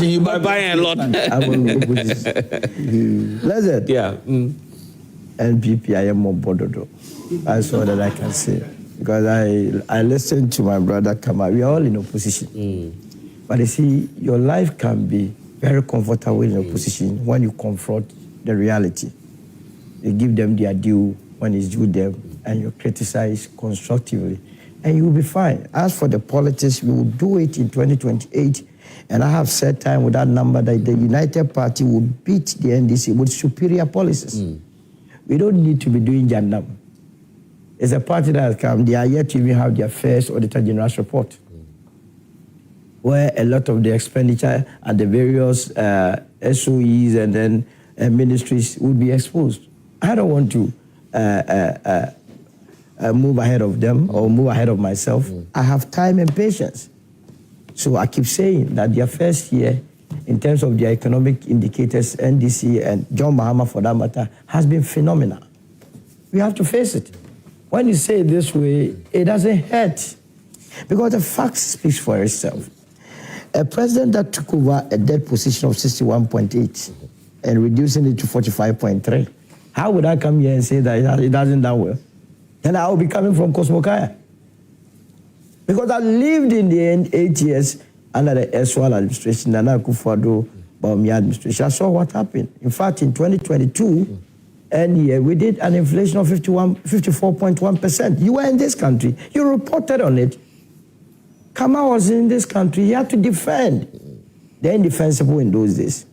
imagine you by buying a lot. Listen. Yeah. NPP, I am more bothered. That's all that I can say. Because I listened to my brother Kama. We are all in opposition. But you see, your life can be very comfortable in opposition when you confront the reality. You give them their due when it's due them, and you criticize constructively, and you will be fine. As for the politics, we will do it in 2028, and I have set time with that number that the United Party will beat the NDC with superior policies. We don't need to be doing Jandam. It's a party that has come. They are yet to even have their first Auditor General's report, where a lot of the expenditure and the various SOEs and then ministries would be exposed. I don't want to move ahead of them or move ahead of myself. I have time and patience. So I keep saying that their first year, in terms of their economic indicators, NDC and John Mahama for that matter, has been phenomenal. We have to face it. When you say it this way, it doesn't hurt, because the fact speaks for itself. A president that took over a debt position of 61.8 and reducing it to 45.3, how would I come here and say that it doesn't done well? And I will be coming from Kosmokaya. Because I lived in the 8 years under the S1 administration and Akufo Addo Bawumia administration. I saw what happened. In fact, in 2022, we did an inflation of 54.1%. You were in this country. You reported on it. Kama was in this country. He had to defend the indefensible in those days.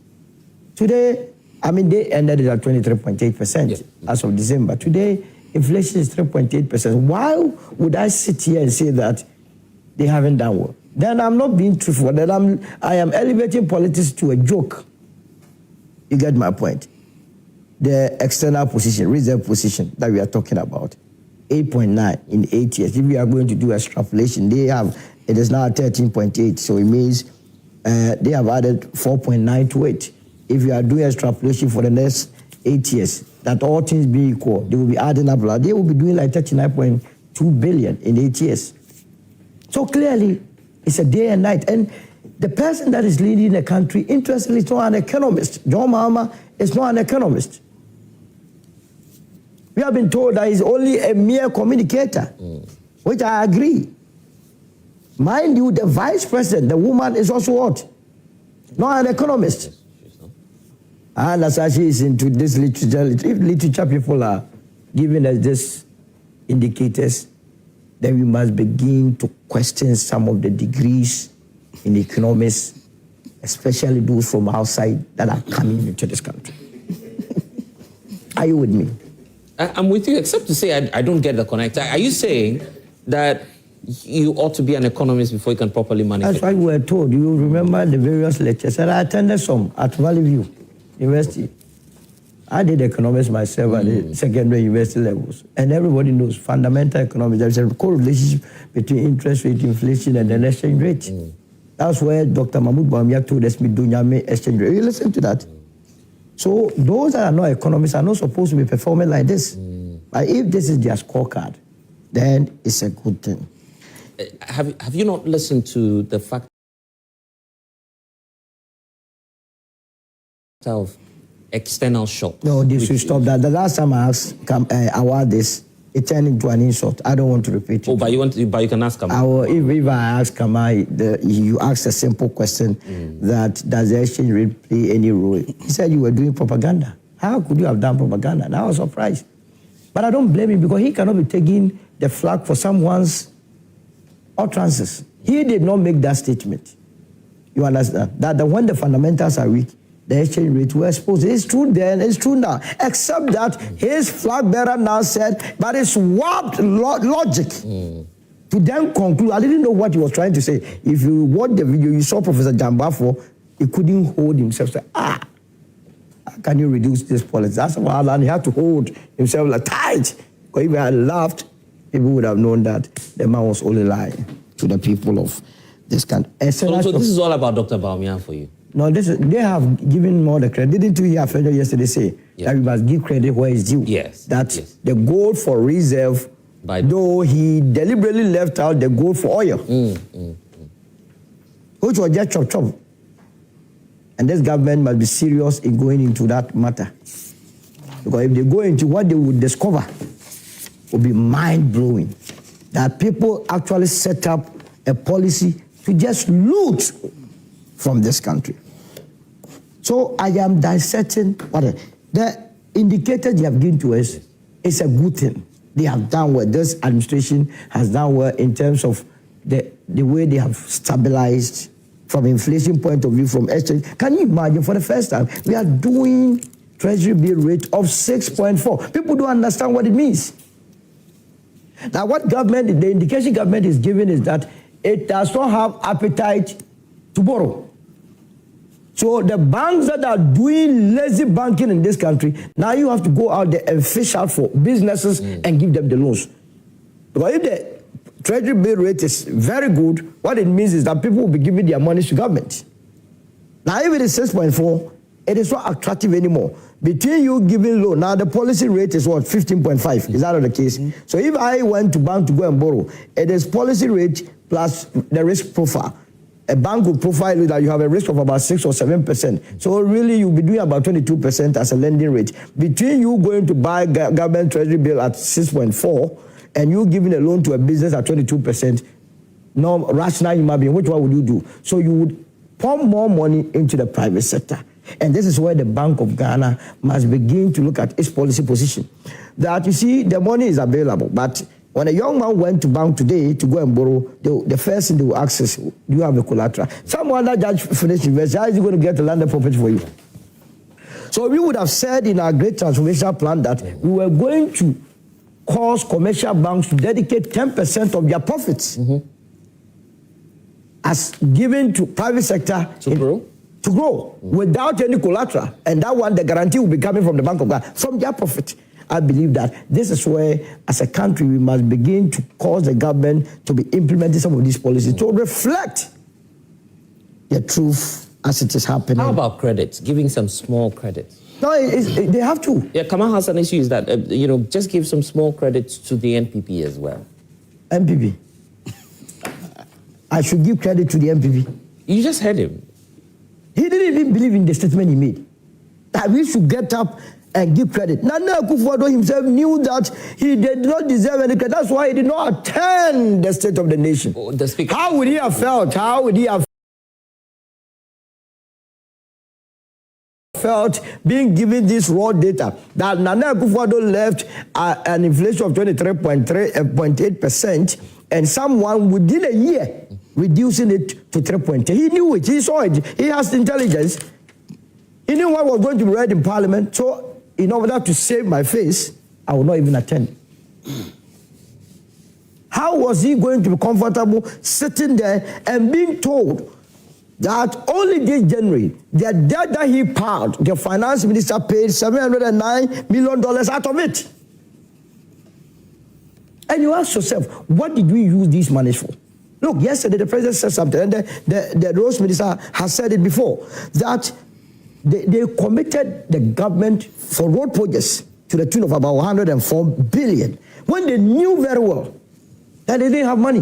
Today, I mean, they ended it at 23.8% as of December. Today, inflation is 3.8%. Why would I sit here and say that they haven't done well? Then I'm not being truthful. Then I am elevating politics to a joke. You get my point. The external position, reserve position that we are talking about, 8.9 in 8 years. If we are going to do extrapolation, it is now 13.8. So it means they have added 4.9 to it. If you are doing extrapolation for the next 8 years, that all things being equal, they will be adding up. They will be doing like 39.2 billion in 8 years. So clearly, it's a day and night. And the person that is leading the country, interestingly, is not an economist. John Mahama is not an economist. We have been told that he's only a mere communicator, which I agree. Mind you, the vice president, the woman, is also what? Not an economist. And as she is into this literature, if literature people are giving us these indicators, then we must begin to question some of the degrees in economics, especially those from outside that are coming into this country. Are you with me? I'm with you, except to say I don't get the connect. Are you saying that you ought to be an economist before you can properly manage? That's why we were told. You remember the various lectures, and I attended some at Valley View University. I did economics myself at the secondary university levels. And everybody knows fundamental economics. There's a correlation between interest rate, inflation, and the exchange rate. That's where Dr. Mahamadu Bawumia told us, exchange rate. You listen to that. So those that are not economists are not supposed to be performing like this. But if this is their scorecard, then it's a good thing. Have you not listened to the fact of external shock? No, this should stop that. The last time I asked Award this, it turned into an insult. I don't want to repeat it. Oh, but you can ask Kama. If I ask Kama, you asked a simple question that does the exchange rate play any role? He said you were doing propaganda. How could you have done propaganda? And I was surprised. But I don't blame him, because he cannot be taking the flag for someone's utterances. He did not make that statement. You understand? That when the fundamentals are weak, the exchange rate will expose. It's true then, it's true now. Except that his flag bearer now said, but it's warped logic. To then conclude, I didn't know what he was trying to say. If you watch the video, you saw Professor Jambafo, he couldn't hold himself. Say, how can you reduce this policy? That's why he had to hold himself like tight. Because if he had laughed, people would have known that the man was only lying to the people of this country. So this is all about Dr. Bawumia for you? No, they have given more the credit. Didn't you hear Federal yesterday say that we must give credit where it's due? Yes. That the gold for reserve, though he deliberately left out the gold for oil, which was just chop. And this government must be serious in going into that matter. Because if they go into what they would discover, will be mind-blowing. That people actually set up a policy to just loot from this country. So I am dissecting what the indicator they have given to us is a good thing. They have done well. This administration has done well in terms of the way they have stabilized from inflation point of view, from exchange. Can you imagine, for the first time, we are doing treasury bill rate of 6.4. People don't understand what it means. Now, what government, the indication government is giving is that it does not have appetite to borrow. So the banks that are doing lazy banking in this country, now you have to go out there and fish out for businesses and give them the loans. Because if the treasury bill rate is very good, what it means is that people will be giving their money to government. Now, if it is 6.4, it is not attractive anymore. Between you giving loan, now the policy rate is what, 15.5? Is that not the case? So if I went to bank to go and borrow, it is policy rate plus the risk profile. A bank will profile you that you have a risk of about 6 or 7%. So really you'll be doing about 22% as a lending rate. Between you going to buy government treasury bill at 6.4 and you giving a loan to a business at 22%, no rational human being, which one would you do? So you would pump more money into the private sector. And this is where the Bank of Ghana must begin to look at its policy position. That you see, the money is available, but when a young man went to bank today to go and borrow, the first thing they will ask is, do you have a collateral? Someone that just finished university, how is he going to get a landed property for you? So we would have said in our great transformation plan that we were going to cause commercial banks to dedicate 10% of their profits as given to private sector to grow without any collateral. And that one, the guarantee will be coming from the Bank of Ghana, from their profit. I believe that this is where, as a country, we must begin to cause the government to be implementing some of these policies to reflect the truth as it is happening. How about credit? Giving some small credit? No, they have to. Yeah, Kamal has an issue is that, just give some small credits to the NPP as well. NPP? I should give credit to the NPP. You just heard him. He didn't even believe in the statement he made. That we should get up and give credit. Nana Akufo Addo himself knew that he did not deserve any credit. That's why he did not attend the State of the Nation. Oh, the speaker. How would he have felt? How would he have felt being given this raw data that Nana Akufo Addo left an inflation of 23.8%, and someone within a year reducing it to 3.8%. He knew it. He saw it. He has intelligence. He knew what was going to be read in Parliament. So in order to save my face, I will not even attend. How was he going to be comfortable sitting there and being told that only this January, the debt that he piled, the finance minister paid $709 million out of it? And you ask yourself, what did we use these monies for? Look, yesterday the president said something, and the roads minister has said it before, that they committed the government for road projects to the tune of about 104 billion, when they knew very well that they didn't have money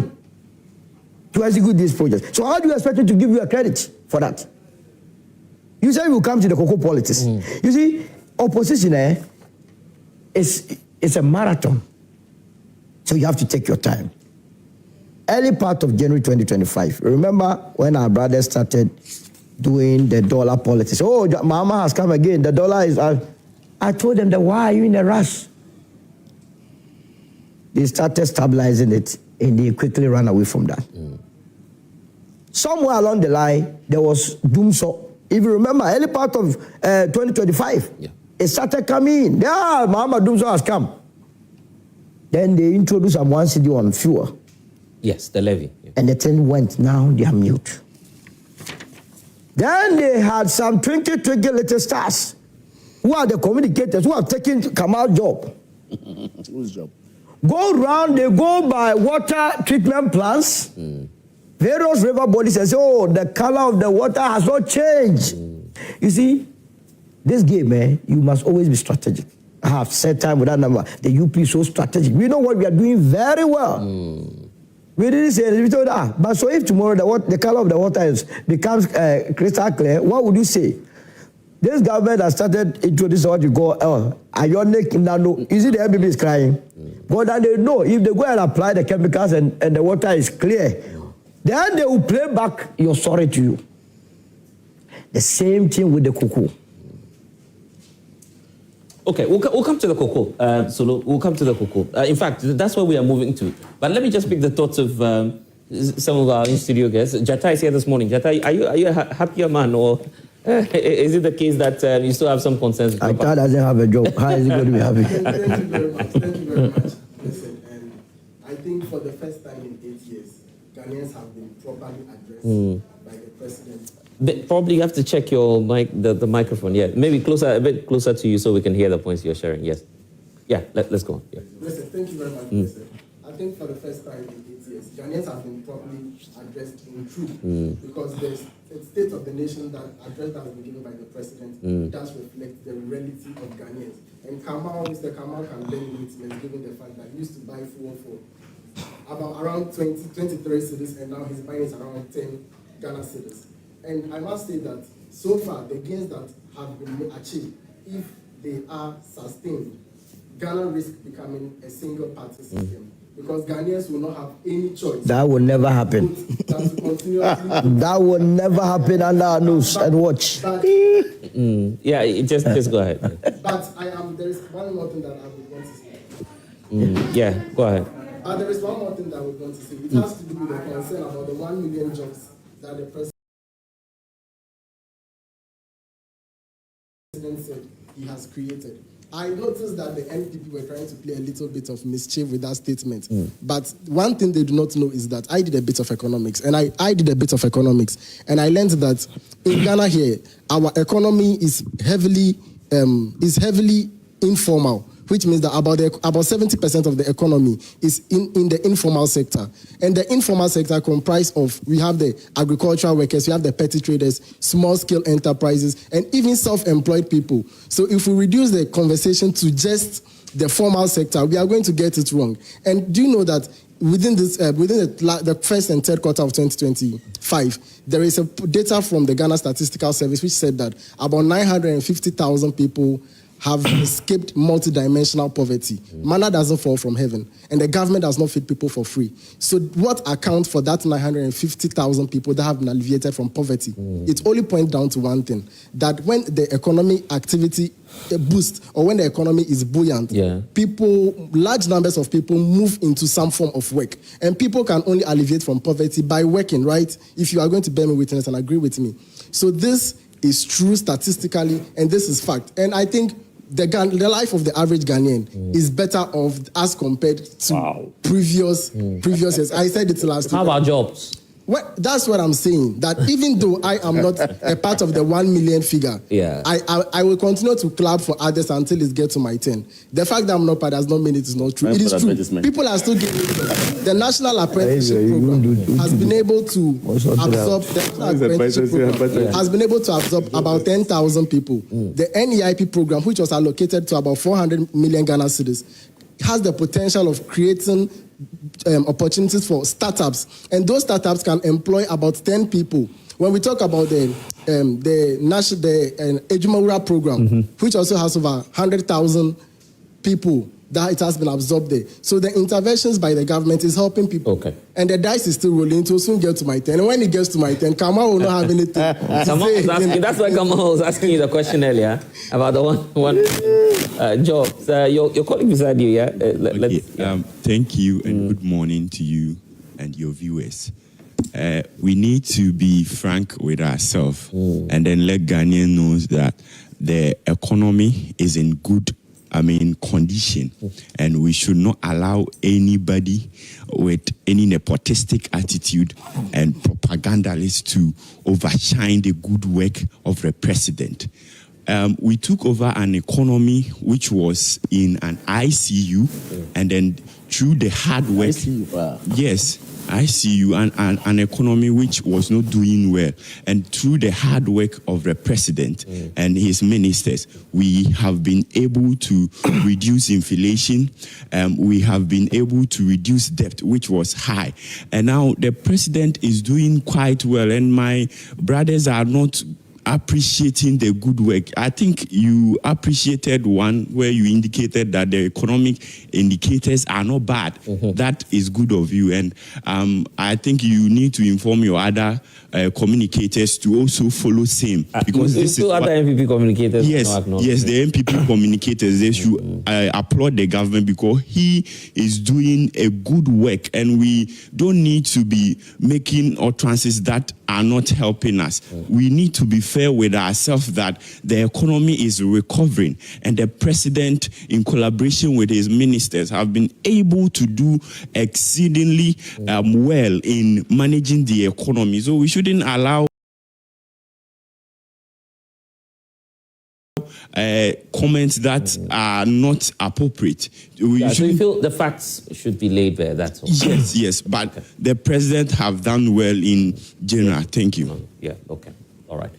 to execute these projects. So how do you expect them to give you a credit for that? You say we'll come to the cocoa politics. You see, opposition is a marathon. So you have to take your time. Early part of January 2025, remember when our brothers started doing the dollar politics? Oh, Mama has come again. The dollar is... I told them that, why are you in a rush? They started stabilizing it, and they quickly ran away from that. Somewhere along the line, there was doom. So, if you remember, early part of 2025, it started coming in. Yeah, Mahamadu Bawumia has come. Then they introduced a 1 cedi on fuel. Yes, the levy. And the thing went, now they are mute. Then they had some twinkle little stars who are the communicators who have taken Kamal's job. Whose job? Go round, they go by water treatment plants, various river bodies, and say, oh, the color of the water has not changed. You see, this game, you must always be strategic. I have said time with that number. The UP is so strategic. We know what we are doing very well. We didn't say it. We told but so if tomorrow the color of the water becomes crystal clear, what would you say? This government has started introducing what you call ionic nano. You see the NPP is crying. But then they know if they go and apply the chemicals and the water is clear, then they will play back your sorry to you. The same thing with the cocoa. Okay, we'll come to the cocoa, Solo. We'll come to the cocoa. In fact, that's where we are moving to. But let me just pick the thoughts of some of our in-studio guests. Jatta is here this morning. Jatta, are you a happier man, or is it the case that you still have some concerns? Jatta doesn't have a job. How is he going to be happy? Thank you very much. Thank you very much. Listen, and I think for the first time in 8 years, Ghanaians have been properly addressed by the president. Probably you have to check your mic, the microphone. Yeah, maybe a bit closer to you so we can hear the points you're sharing. Yes. Yeah, let's go on. Yeah. Listen, thank you very much, Listen. I think for the first time in 8 years, Ghanaians have been properly addressed in truth because there's a state of the nation that address that has been given by the president does reflect the reality of Ghanaians. And Mr. Kamal can blame witness given the fact that he used to buy fuel for about around 23 cedis and now he's buying it around 10 Ghana cedis. And I must say that so far, the gains that have been achieved, if they are sustained, Ghana risks becoming a single-party system because Ghanaians will not have any choice. That will never happen. That will never happen under our nose and watch. But, yeah, just go ahead. But there is one more thing that I would want to say. Yeah, go ahead. But there is one more thing that I would want to say. It has to do with the concern about the 1 million jobs that the president said he has created. I noticed that the NPP were trying to play a little bit of mischief with that statement. But one thing they do not know is that I did a bit of economics, and I did a bit of economics, and I learned that in Ghana here, our economy is heavily informal, which means that about 70% of the economy is in the informal sector. And the informal sector comprises of, we have the agricultural workers, we have the petty traders, small-scale enterprises, and even self-employed people. So if we reduce the conversation to just the formal sector, we are going to get it wrong. And do you know that within the first and third quarter of 2025, there is a data from the Ghana Statistical Service which said that about 950,000 people have escaped multidimensional poverty. Manna doesn't fall from heaven, and the government does not feed people for free. So what accounts for that 950,000 people that have been alleviated from poverty? It only points down to one thing, that when the economic activity boosts or when the economy is buoyant, large numbers of people move into some form of work. And people can only alleviate from poverty by working, right? If you are going to bear me witness and agree with me. So this is true statistically, and this is fact. And I think the life of the average Ghanaian is better off as compared to previous years. I said it last week. How about jobs? Well, that's what I'm saying. That even though I am not a part of the 1 million figure, I will continue to clap for others until it gets to my 10. The fact that I'm not part does not mean it is not true. It is true. People are still getting it. The National Apprenticeship Program has been able to absorb about 10,000 people. The NEIP program, which was allocated to about 400 million Ghana cedis, has the potential of creating opportunities for startups, and those startups can employ about 10 people. When we talk about the Ejumawura program, which also has over 100,000 people that it has been absorbed there. So the interventions by the government is helping people. Okay. And the dice is still rolling to soon get to my 10. And when it gets to my 10, Kamal will not have anything to say. That's why Kamal was asking you the question earlier about the one job. Your colleague beside you, yeah? Thank you and good morning to you and your viewers. We need to be frank with ourselves and then let Ghanaians know that the economy is in good condition, and we should not allow anybody with any nepotistic attitude and propagandalists to overshine the good work of the president. We took over an economy which was in an ICU, and then through the hard work, I see you, an economy which was not doing well. And through the hard work of the president and his ministers, we have been able to reduce inflation. We have been able to reduce debt, which was high. And now the president is doing quite well, and my brothers are not appreciating the good work. I think you appreciated one where you indicated that the economic indicators are not bad. That is good of you, and I think you need to inform your other communicators to also follow same, because this is other NPP communicators. Yes, the NPP communicators, they should applaud the government, because he is doing a good work, and we don't need to be making utterances that are not helping us. We need to be fair with ourselves that the economy is recovering, and the president, in collaboration with his ministers, have been able to do exceedingly well in managing the economy. So we shouldn't allow comments that are not appropriate. So you feel the facts should be laid bare, that's all? Yes, but the president have done well in general. Thank you. Yeah, okay, all right.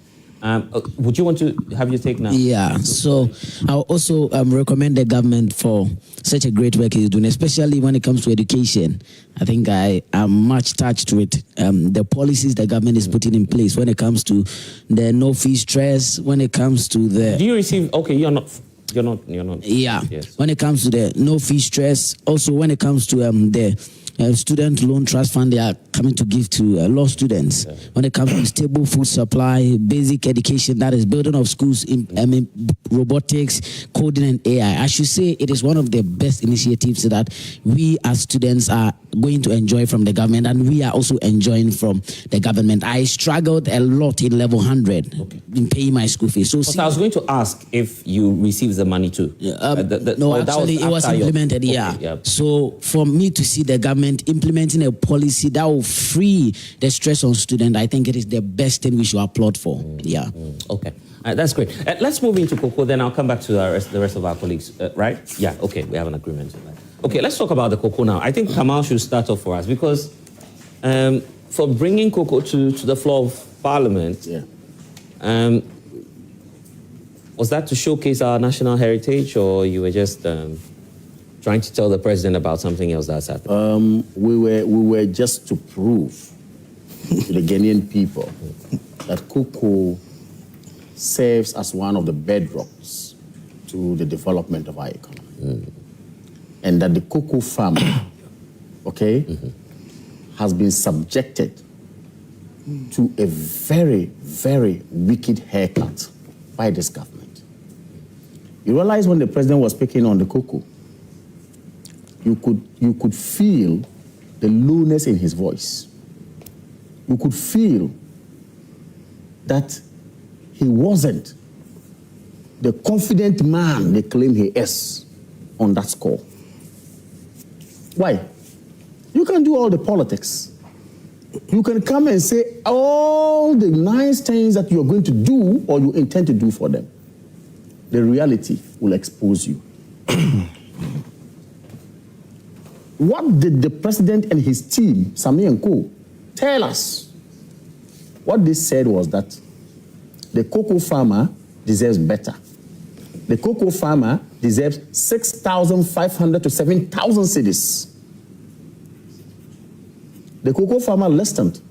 Would you want to have your take now? Yeah, so I'll also recommend the government for such a great work he's doing, especially when it comes to education. I think I am much touched with the policies the government is putting in place when it comes to the no fee stress, when it comes to the... Do you receive... Okay, you're not... Yeah, yes. When it comes to the no fee stress, also when it comes to the student loan trust fund they are coming to give to law students. Yeah. When it comes to stable food supply, basic education, that is building of schools, in robotics, coding and AI. I should say it is one of the best initiatives that we as students are going to enjoy from the government, and we are also enjoying from the government. I struggled a lot in level 100 in paying my school fees. So I was going to ask if you received the money too. No, actually it was implemented, yeah. So for me to see the government implementing a policy that will free the stress on students, I think it is the best thing we should applaud for. Okay, that's great. Let's move into cocoa, then I'll come back to the rest of our colleagues, right? Yeah, okay, we have an agreement on that. Okay, let's talk about the cocoa now. I think Kamal should start off for us, because for bringing cocoa to the floor of Parliament, was that to showcase our national heritage, or you were just trying to tell the president about something else that's happening? We were just to prove to the Ghanaian people that cocoa serves as one of the bedrocks to the development of our economy. And that the cocoa farmer, has been subjected to a very, very wicked haircut by this government. You realize when the president was speaking on the cocoa, you could feel the lowness in his voice. You could feel that he wasn't the confident man they claim he is on that score. Why? You can do all the politics. You can come and say all the nice things that you're going to do or you intend to do for them. The reality will expose you. What did the president and his team, Sammy and Co., tell us? What they said was that the cocoa farmer deserves better. The cocoa farmer deserves 6,500 to 7,000 cedis. The cocoa farmer listened.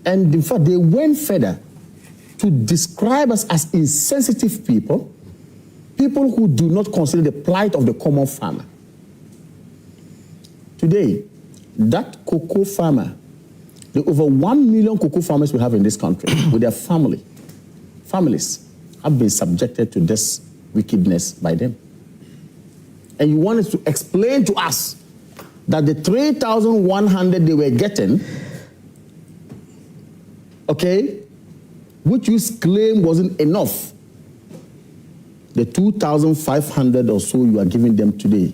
And in fact, they went further to describe us as insensitive people, people who do not consider the plight of the common farmer. Today, that cocoa farmer, the over 1 million cocoa farmers we have in this country, with their families, have been subjected to this wickedness by them. And you wanted to explain to us that the 3,100 they were getting, which you claim wasn't enough, the 2,500 or so you are giving them today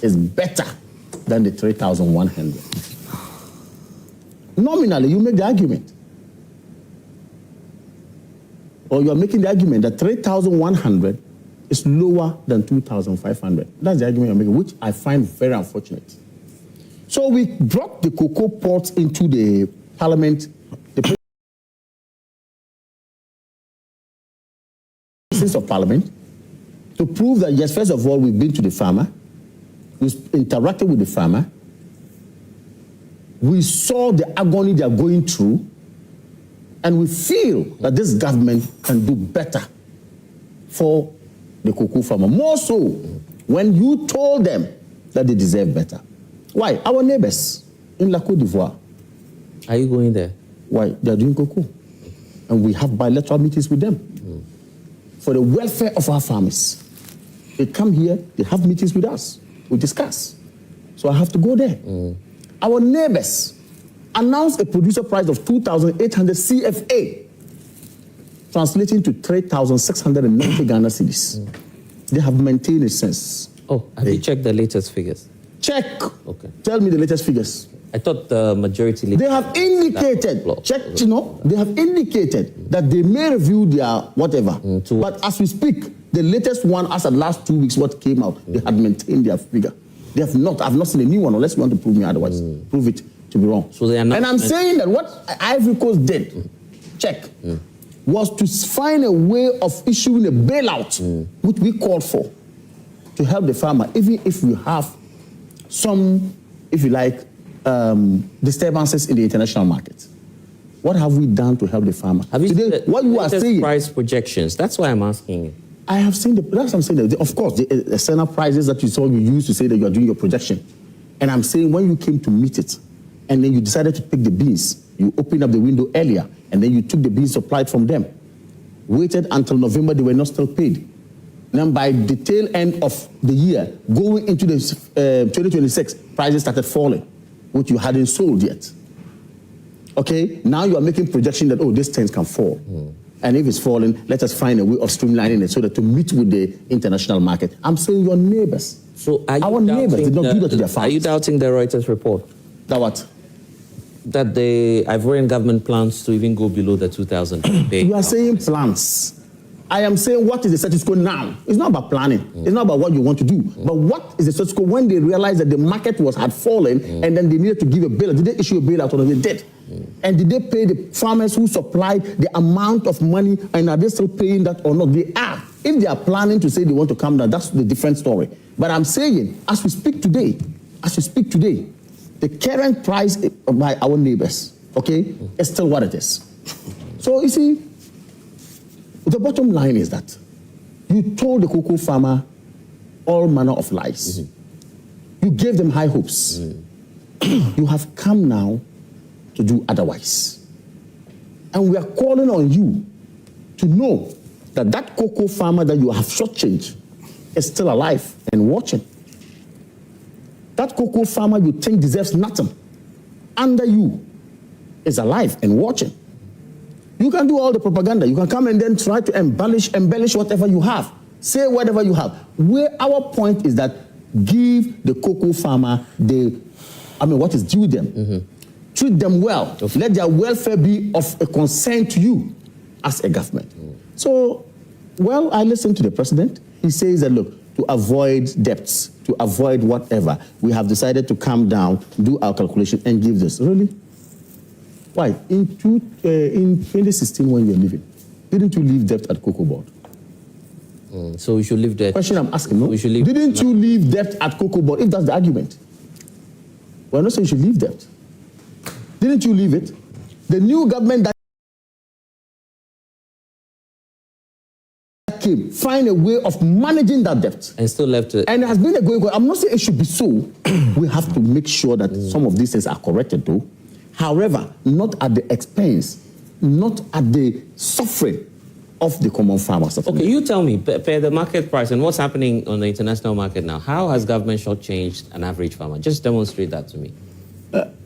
is better than the 3,100. Nominally, you make the argument. Or you are making the argument that 3,100 is lower than 2,500. That's the argument you're making, which I find very unfortunate. So we brought the cocoa pots into the parliament, the process of parliament, to prove that, yes, first of all, we've been to the farmer, we interacted with the farmer, we saw the agony they are going through, and we feel that this government can do better for the cocoa farmer. More so when you told them that they deserve better. Why? Our neighbors in La Côte d'Ivoire. Are you going there? Why? They are doing cocoa. And we have bilateral meetings with them for the welfare of our farmers. They come here, they have meetings with us, we discuss. So I have to go there. Our neighbors announced a producer price of 2,800 CFA, translating to 3,690 Ghana cedis. They have maintained it since. Oh, have you checked the latest figures? Check. Okay. Tell me the latest figures. I thought the majority leader. They have indicated, check, you know, they have indicated that they may review their whatever. But as we speak, the latest one, as at last 2 weeks, what came out, they had maintained their figure. They have not, I've not seen a new one, unless you want to prove me otherwise. Prove it to be wrong. So they are not. And I'm saying that what Ivory Coast did, check, was to find a way of issuing a bailout, which we called for, to help the farmer, even if we have some, if you like, disturbances in the international market. What have we done to help the farmer? Have you today, seen what you are saying? Price projections. That's why I'm asking you. I have seen that's what I'm saying. Of course, the external prices that you saw, you used to say that you are doing your projection. And I'm saying when you came to meet it, and then you decided to pick the beans, you opened up the window earlier, and then you took the beans supplied from them. Waited until November, they were not still paid. Then by the tail end of the year, going into the 2026, prices started falling, which you hadn't sold yet. Okay, now you are making projection that, oh, these things can fall. And if it's falling, let us find a way of streamlining it so that to meet with the international market. I'm saying your neighbors. So are you our neighbors did not do that to their farmers. Are you doubting the Reuters report? That what? That the Ivorian government plans to even go below the 2,000 pay. You are saying plans. I am saying what is the status quo now? It's not about planning. It's not about what you want to do. But what is the status quo when they realized that the market had fallen and then they needed to give a bailout? Did they issue a bailout or they did? And did they pay the farmers who supplied the amount of money, and are they still paying that or not? They are. If they are planning to say they want to come down, that's the different story. But I'm saying, as we speak today, the current price by our neighbors, okay, is still what it is. So you see, the bottom line is that you told the cocoa farmer all manner of lies. You gave them high hopes. You have come now to do otherwise. And we are calling on you to know that that cocoa farmer that you have shortchanged is still alive and watching. That cocoa farmer you think deserves nothing under you is alive and watching. You can do all the propaganda. You can come and then try to embellish whatever you have. Say whatever you have. Where our point is that give the cocoa farmer what is due them. Treat them well. Let their welfare be of a concern to you as a government. So, well, I listened to the president. He says that, look, to avoid debts, to avoid whatever, we have decided to come down, do our calculation, and give this. Really? Why? In 2016, when you were leaving, didn't you leave debt at Cocoa Board? So we should leave debt. Question I'm asking, no? We should leave. Didn't you leave debt at Cocoa Board, if that's the argument? Well, I'm not saying you should leave debt. Didn't you leave it? The new government that came, find a way of managing that debt. And still left it. And it has been a going. I'm not saying it should be so. We have to make sure that some of these things are corrected, though. However, not at the expense, not at the suffering of the common farmers. Okay, you tell me, per the market price and what's happening on the international market now, how has government shortchanged an average farmer? Just demonstrate that to me.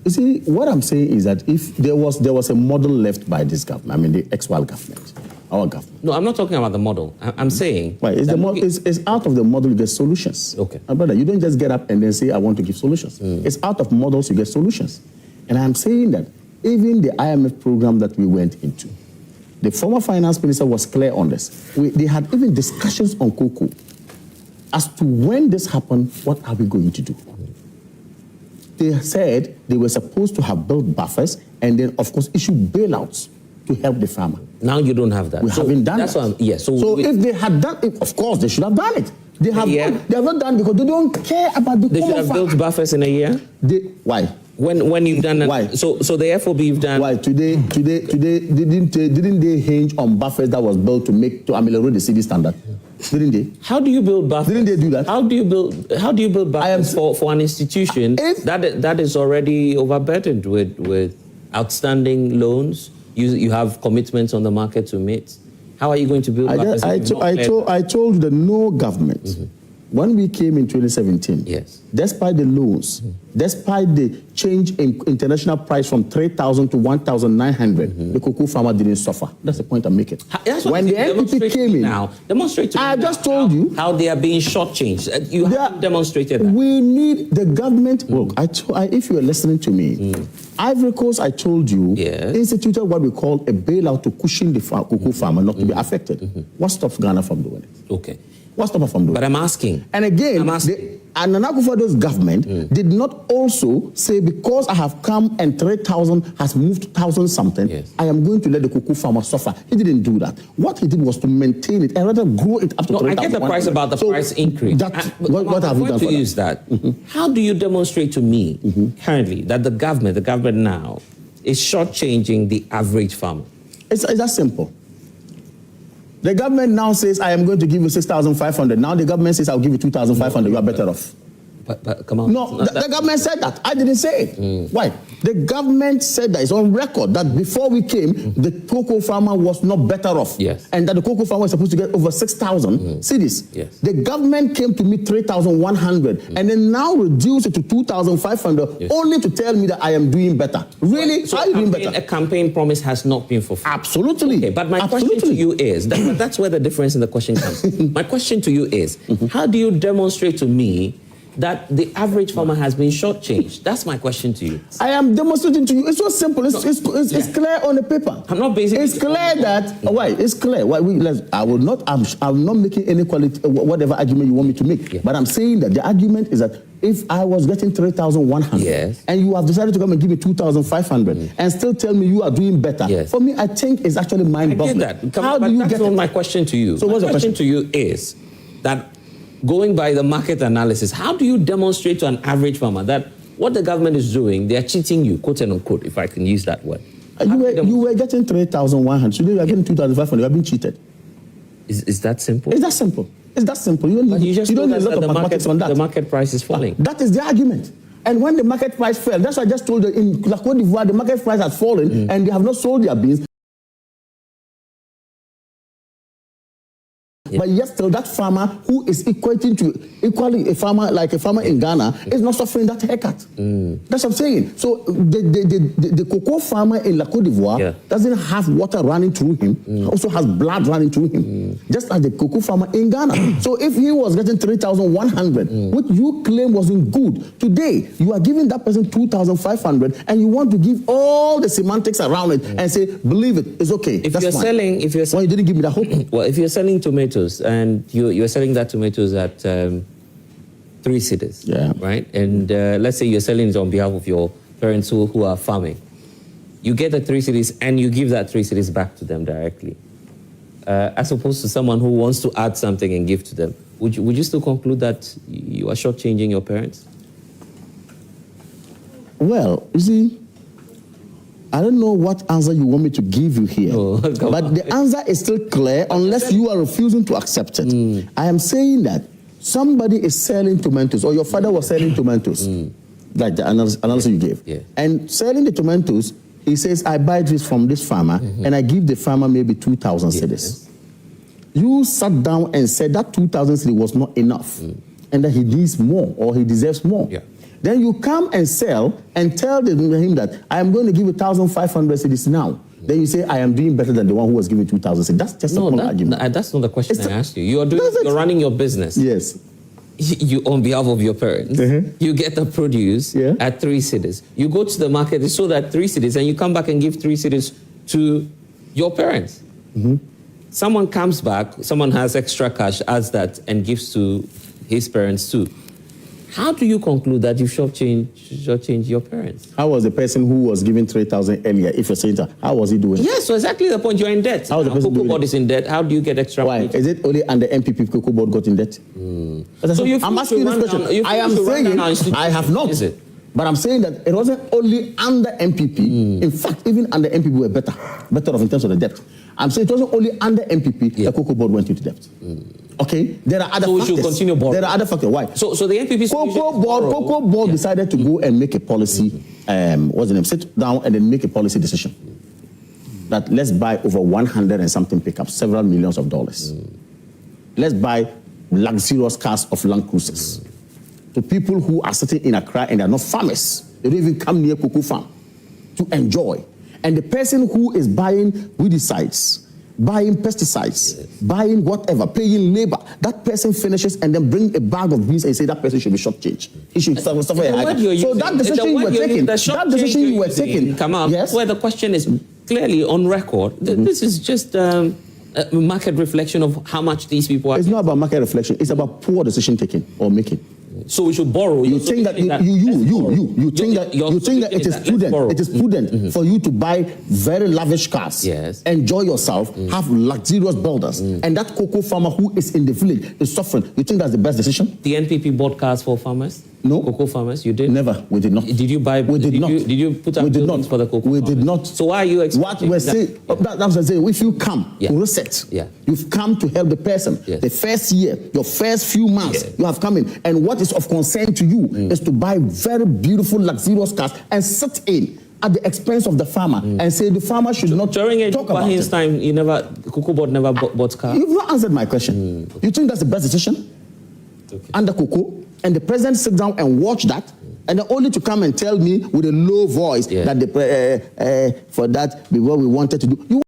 You see, what I'm saying is that if there was a model left by this government, I mean the ex-Wal government, our government. No, I'm not talking about the model. I'm saying... Right, it's out of the model you get solutions. Okay. My brother, you don't just get up and then say, I want to give solutions. It's out of models you get solutions. And I'm saying that even the IMF program that we went into, the former finance minister was clear on this. They had even discussions on cocoa as to when this happened, what are we going to do? they said they were supposed to have built buffers and then, of course, issue bailouts to help the farmer. Now you don't have that. We haven't done that's that. Yes. So if they had done it, of course, they should have done it. They have not done because they don't care about the They should have built buffers in a year? Why? When you've done that? Why? So the FOB you've done... Why? Today, didn't they hinge on buffers that was built to ameliorate the city standard? Didn't they? How do you build buffers? Didn't they do that? How do you build buffers for an institution that is already overburdened with outstanding loans? You have commitments on the market to meet. How are you going to build buffers? I told you that no government, when we came in 2017, despite the loans, despite the change in international price from 3,000 to 1,900, the cocoa farmer didn't suffer. That's the point I'm making. When the NPP came in, demonstrate to me I just told you how they are being shortchanged. You haven't demonstrated that. We need the government. Look, if you are listening to me, Ivory Coast, I told you, instituted what we call a bailout to cushion the cocoa farmer not to be affected. What stops Ghana from doing it? Okay. What stops us from doing it? But I'm asking. And again, and Akufo Addo's government did not also say, because I have come and 3,000 has moved to 1,000 something, I am going to let the cocoa farmer suffer. He didn't do that. What he did was to maintain it and rather grow it up to 3,000. I get the price about the price increase. What have you done for that? Use that. How do you demonstrate to me currently that the government now is shortchanging the average farmer? It's that simple. The government now says, I am going to give you 6,500. Now the government says, I'll give you 2,500. You are better off. But come on. No, the government said that. I didn't say it. Why? The government said that. It's on record that before we came, the cocoa farmer was not better off. Yes. And that the cocoa farmer was supposed to get over 6,000 cities. Yes. The government came to me 3,100 and then now reduced it to 2,500 only to tell me that I am doing better. Really? So how are you doing better? A campaign promise has not been fulfilled. Absolutely. Okay, but my question to you is, that's where the difference in the question comes. My question to you is, how do you demonstrate to me that the average farmer has been shortchanged? That's my question to you. I am demonstrating to you. It's so simple. It's clear on the paper. I'm not basically. It's clear that why? It's clear. Why I'm not making any whatever argument you want me to make. But I'm saying that the argument is that if I was getting 3,100 and you have decided to come and give me 2,500 and still tell me you are doing better, for me, I think it's actually mind-boggling. I get that. How do you get not my question to you? So what's the question to you is that, going by the market analysis, how do you demonstrate to an average farmer that what the government is doing, they are cheating you, quote and unquote, if I can use that word? You were getting 3,100, so you are getting 2,500, you have been cheated. Is that simple? It's that simple. It's that simple. You don't need a lot of mathematics on that. The market price is falling. That is the argument. And when the market price fell, that's why I just told you, in La Côte d'Ivoire, the market price has fallen and they have not sold their beans. But yet still that farmer who is equating to equally a farmer like a farmer in Ghana is not suffering that haircut. That's what I'm saying. So the cocoa farmer in La Côte d'Ivoire doesn't have water running through him, also has blood running through him, just as the cocoa farmer in Ghana. So if he was getting 3,100, which you claim wasn't good, today you are giving that person 2,500 and you want to give all the semantics around it and say, believe it, it's okay. If you're selling, well, you didn't give me that hope. Well, if you're selling tomatoes, and you're selling that tomatoes at 3 cities, right? And let's say you're selling it on behalf of your parents who are farming. You get the 3 cities and you give that 3 cities back to them directly, as opposed to someone who wants to add something and give to them. Would you still conclude that you are shortchanging your parents? Well, you see, I don't know what answer you want me to give you here, but the answer is still clear unless you are refusing to accept it. I am saying that somebody is selling tomatoes, or your father was selling tomatoes, like the analysis you gave, and selling the tomatoes, he says, I buy this from this farmer, and I give the farmer maybe 2,000 cedis. You sat down and said that 2,000 cedis was not enough, and that he needs more, or he deserves more. Then you come and sell and tell him that I am going to give you 1,500 cedis now. Then you say I am doing better than the one who was giving 2,000 cedis. That's just a common argument. That's not the question I asked you. You're running your business. Yes. You on behalf of your parents. You get the produce at 3 cedis. You go to the market, it's sold at 3 cedis, and you come back and give 3 cedis to your parents. Someone comes back, someone has extra cash, adds that, and gives to his parents too. How do you conclude that you shortchanged your parents? How was the person who was given 3,000 earlier, if you're saying that, how was he doing? Yes, so exactly the point. You're in debt. How was the person Cocoa doing board is in debt. How do you get extra Why? money? Is it only under NPP Cocoa board got in debt? So I'm asking you this question. I am saying, I have not. Is it? But I'm saying that it wasn't only under NPP. In fact, even under NPP, we were better off in terms of the debt. I'm saying it wasn't only under NPP the Cocoa board went into debt. Okay, there are other factors. So we should continue borrowing. There are other factors. Why? So the NPP Cocoa board decided to go and make a policy. What's the name? Sit down and then make a policy decision that let's buy over 100 and something pickups, several millions of dollars. Let's buy luxurious cars of Land Cruisers to people who are sitting in Accra and they are not farmers. They don't even come near cocoa farm to enjoy. And the person who is buying weedicides, buying pesticides, buying whatever, paying labor, that person finishes and then bring a bag of beans and say that person should be shortchanged. He should suffer a hike. So that decision you were taking, come out, yes, where the question is clearly on record. This is just a market reflection of how much these people are. It's not about market reflection. It's about poor decision taking or making. So we should borrow. You think that you think that it is prudent. It is prudent for you to buy very lavish cars, enjoy yourself, have luxurious builders, and that cocoa farmer who is in the village is suffering. You think that's the best decision? The NPP bought cars for farmers. No, cocoa farmers. You did? Never. We did not. Did you buy? We did not. Did you put up buildings for the cocoa farmers? We did not. So why are you expecting what we're saying? That's what I'm saying. If you come to reset, you've come to help the person. The first year, your first few months, you have come in, and what is of concern to you is to buy very beautiful, luxurious cars and sit in at the expense of the farmer and say the farmer should not during talk about his time. Cocoa board never bought cars. You've not answered my question. You think that's the best decision under cocoa? And the president sit down and watch that, and then only to come and tell me with a low voice that the for that be what we wanted to do. You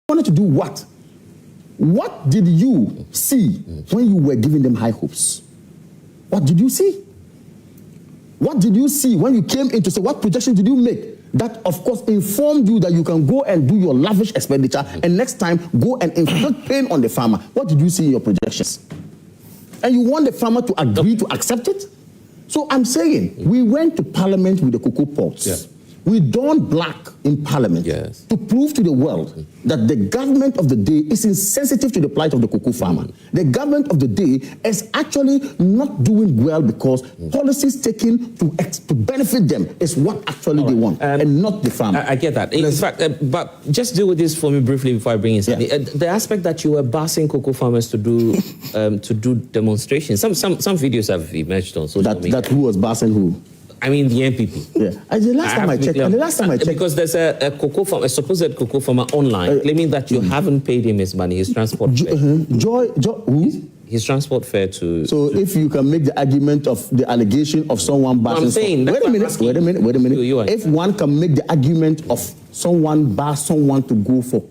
wanted to do what? What did you see when you were giving them high hopes? What did you see? What did you see when you came in to say, what projection did you make? That, of course, informed you that you can go and do your lavish expenditure and next time go and inflict pain on the farmer. What did you see in your projections? And you want the farmer to agree to accept it? So I'm saying, we went to parliament with the cocoa pots. We donned black in parliament to prove to the world that the government of the day is insensitive to the plight of the cocoa farmer. The government of the day is actually not doing well because policies taken to benefit them is what actually they want and not the farmer. I get that. In fact, but just deal with this for me briefly before I bring in Sammy. The aspect that you were basing cocoa farmers to do demonstrations. Some videos have emerged on social media. That who was basing who? I mean the NPP. The last time I checked. Because there's a cocoa farmer, a supposed cocoa farmer online claiming that you haven't paid him his money, his transport fare. His transport fare to. So if you can make the argument of the allegation of someone bashing. I'm saying. Wait a minute. If one can make the argument of someone bash someone to go for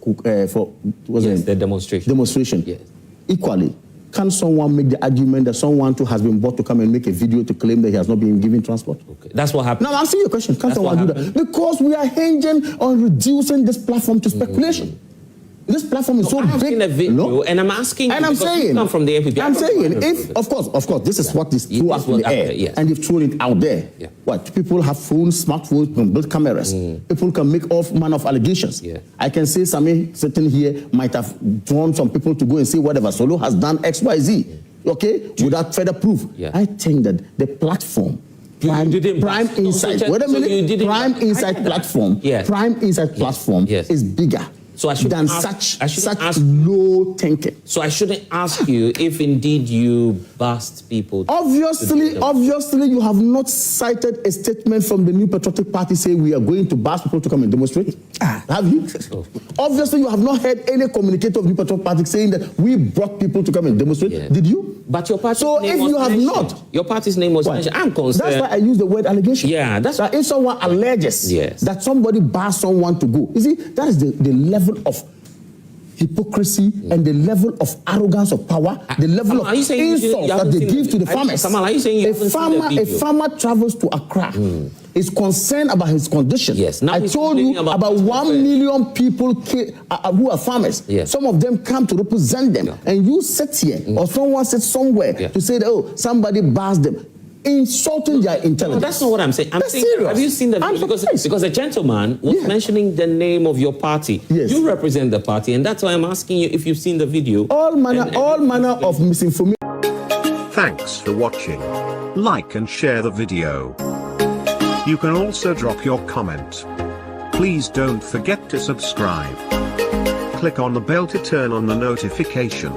the demonstration. Yes. Equally. Can someone make the argument that someone who has been bought to come and make a video to claim that he has not been given transport? Okay. That's what happened. Now, I'm asking you a question. Can someone do that? Because we are hinging on reducing this platform to speculation. This platform is so big. I've seen a video, and I'm asking. And I'm saying, come from the NPP. I'm saying, if of course, this is what is thrown up in the air, and you've thrown it out there. What people have phones, smartphones, can build cameras. People can make all manner of allegations. I can say Sammy sitting here might have drawn some people to go and say whatever Solo has done X, Y, Z. Okay, without further proof. I think that the platform. Prime Insight. Wait a minute. Prime Insight platform. Prime Insight platform is bigger. So I should than such low thinking. So I shouldn't ask you if indeed you bust people. Obviously, you have not cited a statement from the New Patriotic Party saying we are going to bust people to come and demonstrate. Have you? Obviously, you have not heard any communicator of New Patriotic Party saying that we brought people to come and demonstrate. Did you? But your party. So if you have not, your party's name was mentioned. I'm concerned. That's why I use the word allegation. That's that if someone alleges that somebody bars someone to go, you see, that is the level of hypocrisy and the level of arrogance of power, the level of insult that they give to the farmers. Are you saying a farmer travels to Accra, is concerned about his condition. Yes. Now I told you about 1 million people who are farmers. Yes. Some of them come to represent them, and you sit here or someone sits somewhere to say that, oh, somebody bars them. Insulting their intelligence. No, that's not what I'm saying. I'm saying, serious. have you seen the video? Because a gentleman was mentioning the name of your party. Yes. You represent the party, and that's why I'm asking you if you've seen the video. All manner of misinformation. Thanks for watching. Like and share the video. You can also drop your comment. Please don't forget to subscribe. Click on the bell to turn on the notification.